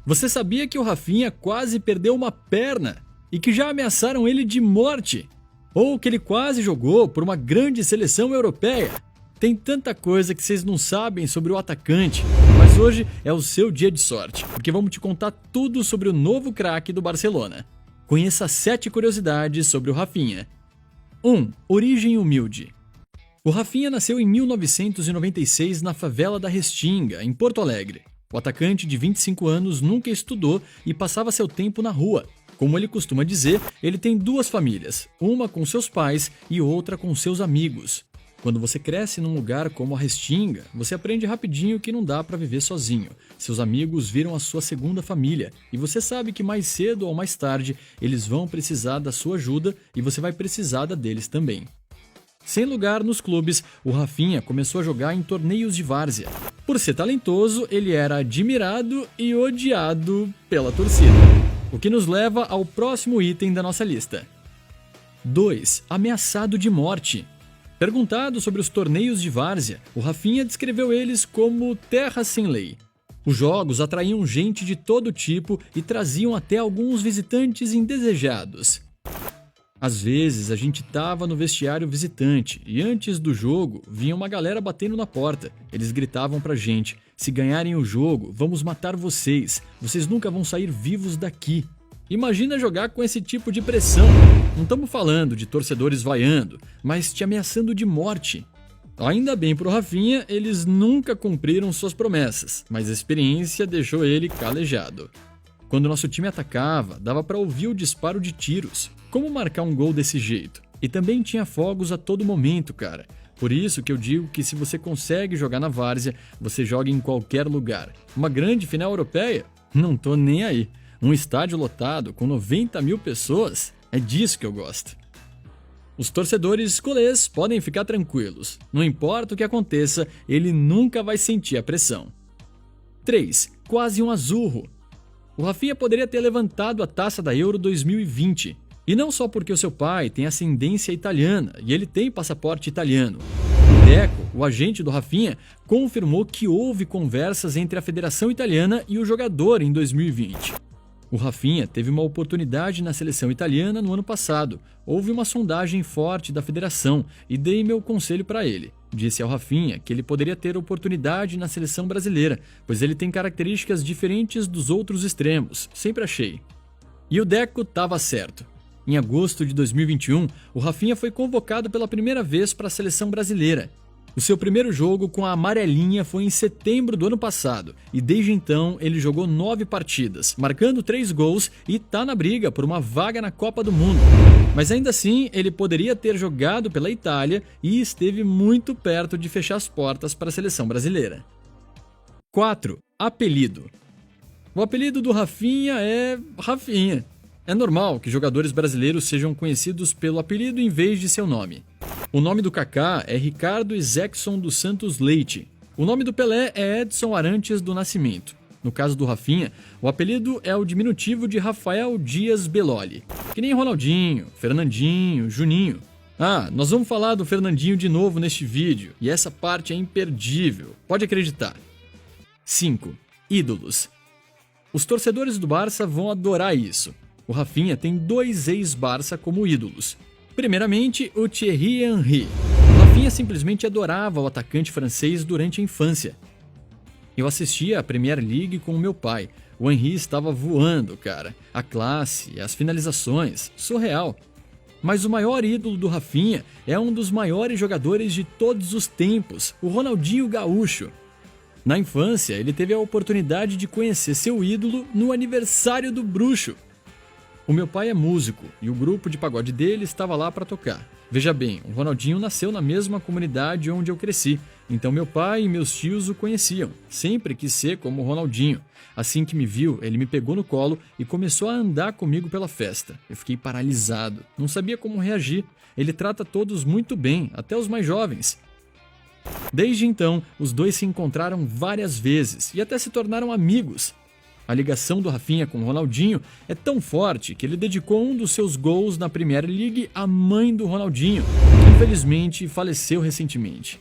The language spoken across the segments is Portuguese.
Você sabia que o Rafinha quase perdeu uma perna e que já ameaçaram ele de morte? Ou que ele quase jogou por uma grande seleção europeia? Tem tanta coisa que vocês não sabem sobre o atacante, mas hoje é o seu dia de sorte, porque vamos te contar tudo sobre o novo craque do Barcelona. Conheça 7 curiosidades sobre o Rafinha. 1. Origem humilde. O Rafinha nasceu em 1996 na favela da Restinga, em Porto Alegre. O atacante de 25 anos nunca estudou e passava seu tempo na rua. Como ele costuma dizer, ele tem 2 famílias, uma com seus pais e outra com seus amigos. Quando você cresce num lugar como a Restinga, você aprende rapidinho que não dá para viver sozinho. Seus amigos viram a sua segunda família e você sabe que mais cedo ou mais tarde eles vão precisar da sua ajuda e você vai precisar da deles também. Sem lugar nos clubes, o Rafinha começou a jogar em torneios de várzea. Por ser talentoso, ele era admirado e odiado pela torcida. O que nos leva ao próximo item da nossa lista. 2. Ameaçado de morte. Perguntado sobre os torneios de várzea, o Rafinha descreveu eles como terra sem lei. Os jogos atraíam gente de todo tipo e traziam até alguns visitantes indesejados. Às vezes a gente tava no vestiário visitante e antes do jogo vinha uma galera batendo na porta. Eles gritavam pra gente: se ganharem o jogo, vamos matar vocês. Vocês nunca vão sair vivos daqui. Imagina jogar com esse tipo de pressão. Não estamos falando de torcedores vaiando, mas te ameaçando de morte. Ainda bem pro Rafinha, eles nunca cumpriram suas promessas, mas a experiência deixou ele calejado. Quando nosso time atacava, dava para ouvir o disparo de tiros. Como marcar um gol desse jeito? E também tinha fogos a todo momento, cara. Por isso que eu digo que se você consegue jogar na várzea, você joga em qualquer lugar. Uma grande final europeia? Não tô nem aí. Um estádio lotado com 90 mil pessoas? É disso que eu gosto. Os torcedores culés podem ficar tranquilos. Não importa o que aconteça, ele nunca vai sentir a pressão. 3. Quase um azurro. O Rafinha poderia ter levantado a taça da Euro 2020. E não só porque o seu pai tem ascendência italiana e ele tem passaporte italiano. O Deco, o agente do Rafinha, confirmou que houve conversas entre a Federação Italiana e o jogador em 2020. O Rafinha teve uma oportunidade na seleção italiana no ano passado. Houve uma sondagem forte da federação e dei meu conselho para ele. Disse ao Rafinha que ele poderia ter oportunidade na seleção brasileira, pois ele tem características diferentes dos outros extremos, sempre achei. E o Deco estava certo. Em agosto de 2021, o Rafinha foi convocado pela primeira vez para a seleção brasileira. O seu primeiro jogo com a amarelinha foi em setembro do ano passado e desde então ele jogou 9 partidas, marcando 3 gols e tá na briga por uma vaga na Copa do Mundo. Mas ainda assim, ele poderia ter jogado pela Itália e esteve muito perto de fechar as portas para a seleção brasileira. 4. Apelido. O apelido do Rafinha é Rafinha. É normal que jogadores brasileiros sejam conhecidos pelo apelido em vez de seu nome. O nome do Kaká é Ricardo Isaacson dos Santos Leite. O nome do Pelé é Edson Arantes do Nascimento. No caso do Rafinha, o apelido é o diminutivo de Rafael Dias Belloli. Que nem Ronaldinho, Fernandinho, Juninho. Ah, nós vamos falar do Fernandinho de novo neste vídeo, e essa parte é imperdível, pode acreditar. 5. Ídolos. Os torcedores do Barça vão adorar isso. O Rafinha tem 2 ex-Barça como ídolos. Primeiramente, o Thierry Henry. O Rafinha simplesmente adorava o atacante francês durante a infância. Eu assistia a Premier League com o meu pai. O Henry estava voando, cara. A classe, as finalizações, surreal. Mas o maior ídolo do Rafinha é um dos maiores jogadores de todos os tempos, o Ronaldinho Gaúcho. Na infância, ele teve a oportunidade de conhecer seu ídolo no aniversário do Bruxo. O meu pai é músico e o grupo de pagode dele estava lá para tocar. Veja bem, o Ronaldinho nasceu na mesma comunidade onde eu cresci, então meu pai e meus tios o conheciam. Sempre quis ser como o Ronaldinho. Assim que me viu, ele me pegou no colo e começou a andar comigo pela festa. Eu fiquei paralisado, não sabia como reagir. Ele trata todos muito bem, até os mais jovens. Desde então, os dois se encontraram várias vezes e até se tornaram amigos. A ligação do Rafinha com o Ronaldinho é tão forte que ele dedicou um dos seus gols na Premier League à mãe do Ronaldinho, que infelizmente faleceu recentemente.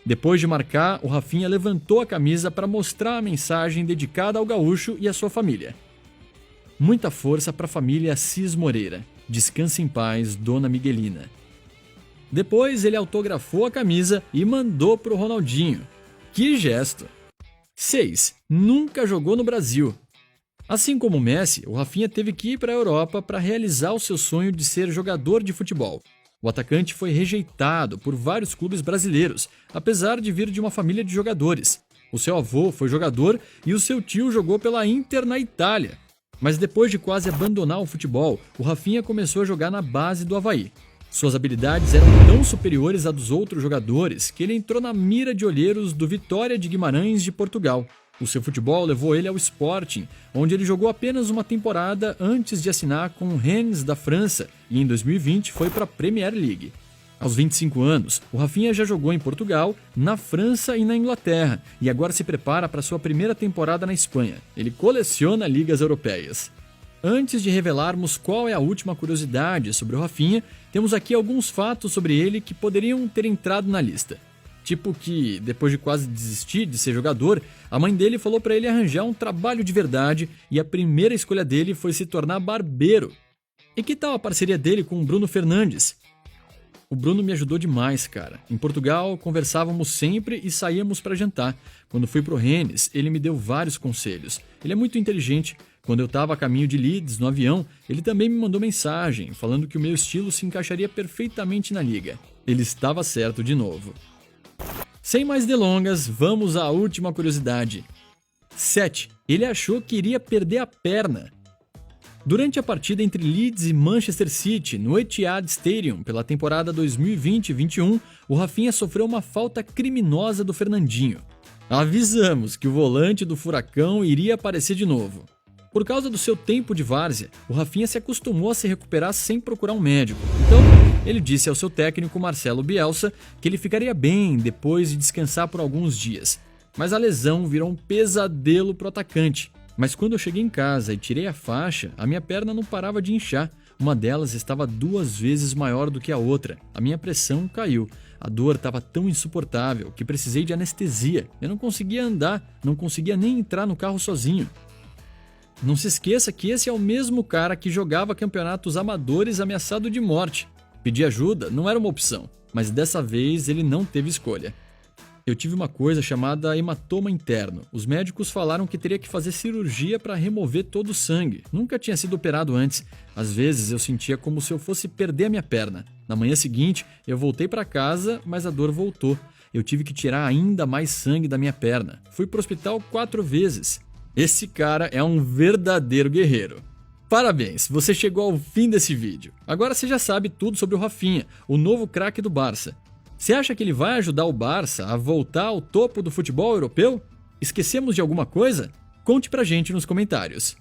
Depois de marcar, o Rafinha levantou a camisa para mostrar a mensagem dedicada ao gaúcho e à sua família. Muita força para a família Assis Moreira. Descanse em paz, Dona Miguelina. Depois ele autografou a camisa e mandou para o Ronaldinho. Que gesto! 6. Nunca jogou no Brasil. Assim como o Messi, o Rafinha teve que ir para a Europa para realizar o seu sonho de ser jogador de futebol. O atacante foi rejeitado por vários clubes brasileiros, apesar de vir de uma família de jogadores. O seu avô foi jogador e o seu tio jogou pela Inter na Itália. Mas depois de quase abandonar o futebol, o Rafinha começou a jogar na base do Avaí. Suas habilidades eram tão superiores à dos outros jogadores que ele entrou na mira de olheiros do Vitória de Guimarães de Portugal. O seu futebol levou ele ao Sporting, onde ele jogou apenas uma temporada antes de assinar com o Rennes da França e em 2020 foi para a Premier League. Aos 25 anos, o Rafinha já jogou em Portugal, na França e na Inglaterra e agora se prepara para sua primeira temporada na Espanha. Ele coleciona ligas europeias. Antes de revelarmos qual é a última curiosidade sobre o Rafinha, temos aqui alguns fatos sobre ele que poderiam ter entrado na lista. Tipo que, depois de quase desistir de ser jogador, a mãe dele falou para ele arranjar um trabalho de verdade e a primeira escolha dele foi se tornar barbeiro. E que tal a parceria dele com o Bruno Fernandes? O Bruno me ajudou demais, cara. Em Portugal, conversávamos sempre e saíamos para jantar. Quando fui pro Rennes, ele me deu vários conselhos. Ele é muito inteligente. Quando eu estava a caminho de Leeds, no avião, ele também me mandou mensagem, falando que o meu estilo se encaixaria perfeitamente na liga. Ele estava certo de novo. Sem mais delongas, vamos à última curiosidade. 7. Ele achou que iria perder a perna. Durante a partida entre Leeds e Manchester City, no Etihad Stadium, pela temporada 2020-21, o Rafinha sofreu uma falta criminosa do Fernandinho. Avisamos que o volante do Furacão iria aparecer de novo. Por causa do seu tempo de várzea, o Rafinha se acostumou a se recuperar sem procurar um médico. Então, ele disse ao seu técnico Marcelo Bielsa que ele ficaria bem depois de descansar por alguns dias. Mas a lesão virou um pesadelo para o atacante. Mas quando eu cheguei em casa e tirei a faixa, a minha perna não parava de inchar. Uma delas estava 2 vezes maior do que a outra. A minha pressão caiu. A dor estava tão insuportável que precisei de anestesia. Eu não conseguia andar, não conseguia nem entrar no carro sozinho. Não se esqueça que esse é o mesmo cara que jogava campeonatos amadores ameaçado de morte. Pedir ajuda não era uma opção, mas dessa vez ele não teve escolha. Eu tive uma coisa chamada hematoma interno. Os médicos falaram que teria que fazer cirurgia para remover todo o sangue. Nunca tinha sido operado antes. Às vezes eu sentia como se eu fosse perder a minha perna. Na manhã seguinte, eu voltei para casa, mas a dor voltou. Eu tive que tirar ainda mais sangue da minha perna. Fui para o hospital 4 vezes. Esse cara é um verdadeiro guerreiro. Parabéns, você chegou ao fim desse vídeo. Agora você já sabe tudo sobre o Rafinha, o novo craque do Barça. Você acha que ele vai ajudar o Barça a voltar ao topo do futebol europeu? Esquecemos de alguma coisa? Conte pra gente nos comentários.